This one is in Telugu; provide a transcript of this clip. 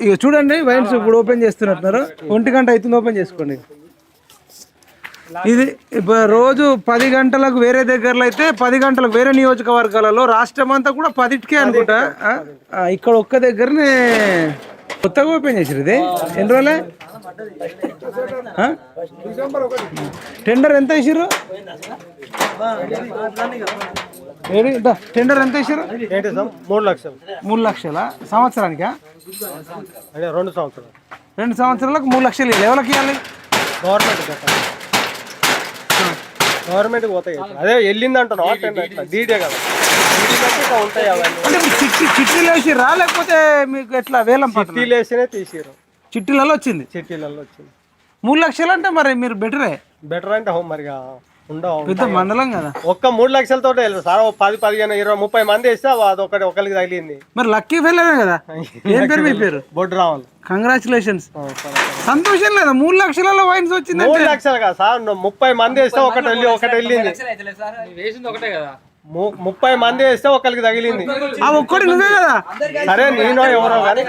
ఇక చూడండి వైన్స్ ఇప్పుడు ఓపెన్ చేస్తున్నట్టున్నారు. 1 గంట అవుతుంది, ఓపెన్ చేసుకోండి. ఇది ఇప్పుడు రోజు 10 గంటలకు వేరే దగ్గరలో అయితే 10 గంటలకు వేరే నియోజకవర్గాలలో రాష్ట్రం అంతా కూడా 10కే అనుకుంటా. ఇక్కడ ఒక్క దగ్గరనే కొత్తగా ఓపెన్ చేసారు. ఇది ఎన్ని రోజులే టెండర్ ఎంత వేసారు? టెండర్ ఎంత వేసారు? 3 లక్షల సంవత్సరానికా? 2 సంవత్సరాలకు 3 లక్షలు ఎవరికి ఇవ్వాలి? గవర్నమెంట్ పోతాయి. అదే వెళ్ళింది అంటున్నా డీడే కదా, ఉంటాయి అవన్నీ. చిట్టీలు వేసిర్రా లేకపోతే మీకు ఎట్లా వేలం చిట్టీలు వేసినే తీసిరు? చిట్టీలలో వచ్చింది. 3 లక్షలు అంటే మరి మీరు బెటర్ అంటే మరిగా ఉండవు. పెద్ద మండలం కదా. ఒక్క 3 లక్షలతో సార్ 10, 15, 20, 30 మంది వేస్తే అది ఒకరికి తగిలింది. మరి లక్కీ ఫెయిలరే కదా. ఏం పేరు మీ పేరు? బొడ్రావల్. కంగ్రాచులేషన్స్. సంతోషం లేదా 3 లక్షలలో వైన్స్ వచ్చింది? 3 లక్షలు కదా సార్, 30 మంది వేస్తే ఒకటి వెళ్ళింది. 30 మంది వేస్తే ఒకరికి తగిలింది. ఆ ఒక్కటి నువ్వే కదా. సరే నేను ఎవరో కానీ